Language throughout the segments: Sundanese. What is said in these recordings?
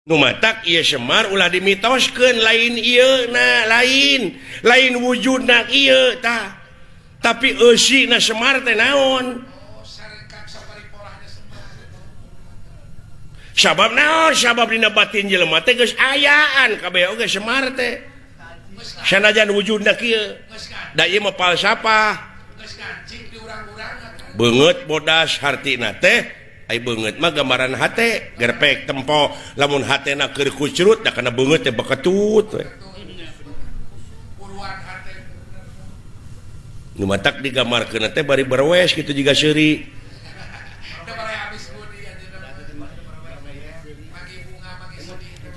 numatak ieu Semar ulah dimitoskeun lain ieu lain wujudna ieu tah tapi eusina Semar teh naon sabab naon sabab dina batin jelema teh geus ayaan kabeh oge Semar teh sanajan wujudna kieu da ieu mah falsafah beungeut bodas hartina teh ai beungeut mah gambaran hate gerpek tempo lamun hatena keur kucrut da kana beungeut teh baketut we nu matak digambarkeun teh bari berwes kitu jiga seuri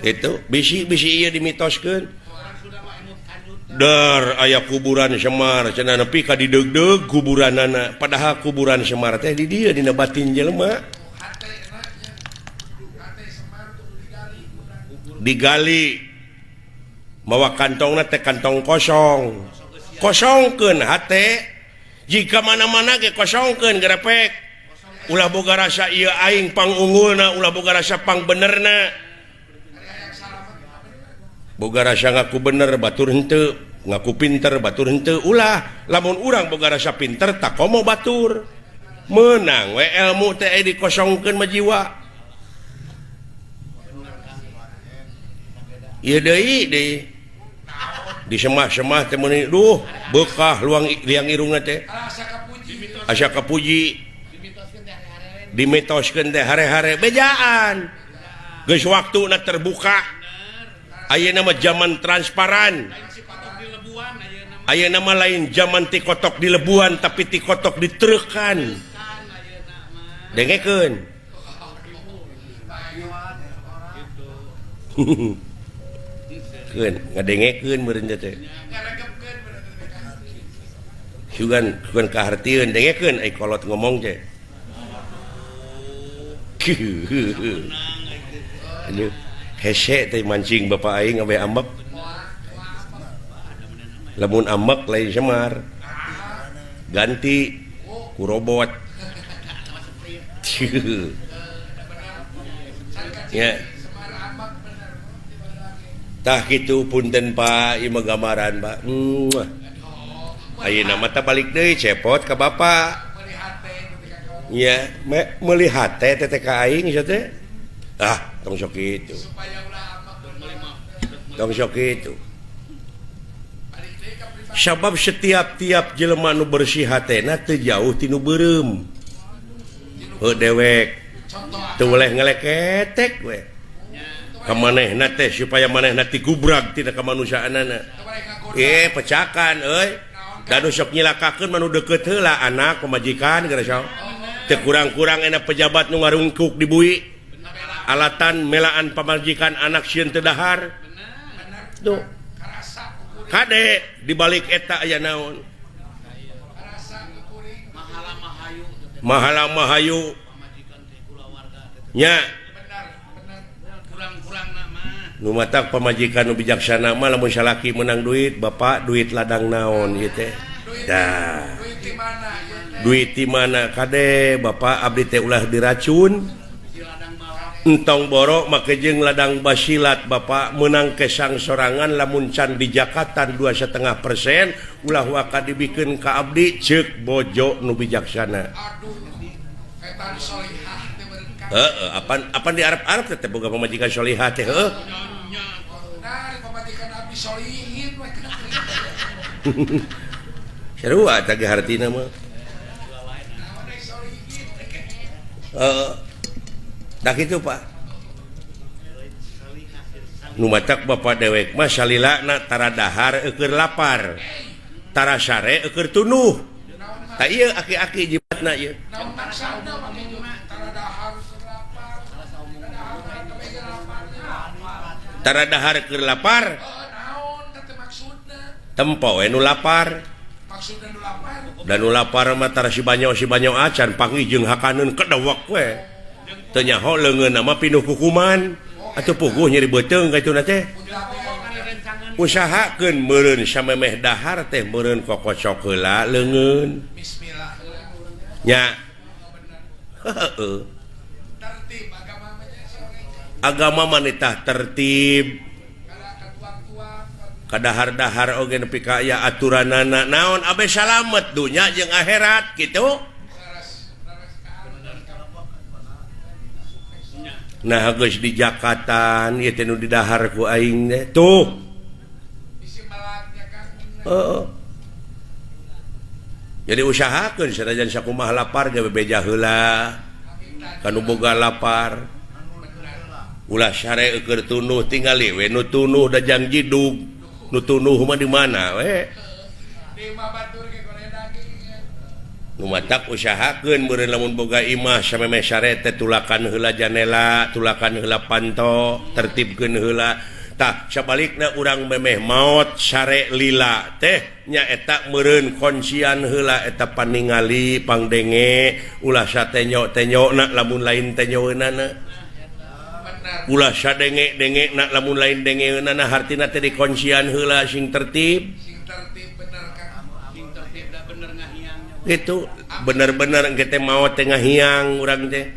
itu bisi ieu dimitoskeun dar aya kuburan Semar cenah nepi ka dideug-deug kuburanana padahal kuburan Semar teh di dieu dina batin jelema digali mawa kantongna teh kantong kosong kosongkeun hate jika mana-mana ge kosongkeun grepek ulah boga rasa ieu aing pangunggulna ulah boga rasa pang benerna boga rasa ngaku bener batur henteu ngaku pinter batur henteu ulah lamun urang boga rasa pinter tak komo batur menang we ilmu teh dikosongkeun mah jiwa ieu deui di semah-semah teh meuni duh bekah liang irungna teh asa kapuji dimitoskeun teh hare-hare bejaan geus waktuna terbuka ayeuna mah zaman transparan ayeuna mah lain zaman ti kotok di lebuhan tapi ti kotok ditreukan dengekeun ngadengekeun meureun teh sugan kahartieun dengekeun ai kolot ngomong teh anu hese teh mancing bapak aing awe ambek lamun ambek lain Semar ganti ku robot ya tah kitu punten Pak ieu mah gambaran Pak ayeuna mah teh balik deui cepot ka bapak nya meuli hate teh ka aing sia teh tong sok kitu tong sok kitu sabab setiap jelema nu bersih hatena teu jauh ti nu beureum heuh dewek teu boleh ngeleketek we ka manehna teh supaya manehna ti gubrag tina kamanusiaanana pecakan euy da nu sok nyilakakeun manu deukeut heula anak pamajikan gara saha teu kurang-kurang enak pejabat nu ngarungkuk di bui alatan melaan pamajikan anak sieun teu dahar tuh kade dibalik eta aya naon mahala mahayu nya nu matak pamajikan nu bijaksana mah lamun salaki menang duit bapak duit ladang naon ieu teh dah duit di mana kade bapak abdi teh ulah diracun entong borok make jeung ladang basilat bapak menang kesang sorangan lamun can bijakatan 2,5% ulah waka dibikeun ka abdi ceuk bojo nu bijaksana apa di Arab teh boga pamajikan solihah teh heuh pamajikan abdi solihin sarua teh ge hartina mah dah gitu Pak nu matak bapak dewek mah salilana tara dahar keur lapar tara sare keur tunuh tah ieu aki-aki jibatna ieu tara dahar keur lapar tempo we nu lapar dan nu lapar mah tara si banyo acan panggih jeung hakaneun kedewek we teu nyaho leungeunna mah pinuh kukuman atuh puguh nyeri beuteung kaituna teh usahakeun meureun samemeh dahar teh meureun kokocok heula leungeun bismillah nya heueuh agama manitah tertib kadahar-dahar oge nepi ka aya aturanana naon abe salamet dunya jeung akhirat kitu. Nah geus di Jakatan ieu teh nu didahar ku aing teh tuh. Jadi usahakeun sanajan sakumaha lapar ge bebeja heula kanu boga lapar. Ulah syare keur tunuh tingali we nu tunuh da jang jidug. Nu tunuh mah di mana we? Di imah batur ge goreng daging. Nu matak usahakeun meureun lamun boga imah sameme syare teh tulakan heula janela, tulakan heula panto, tertibkeun heula. Tah sabalikna urang memeh maot syare lila teh nya eta meureun konsian heula eta paningali pangdenge ulah satenyo-tenyona lamun lain tenyoeunana. Ulah sadenge-denge nak lamun lain dengeunana hartina teh dikonsian heula sing tertib. Sing tertib bener kan. Sing tertib da bener ngahiangnya. Itu bener-bener engke teh maot teh ngahiang urang teh.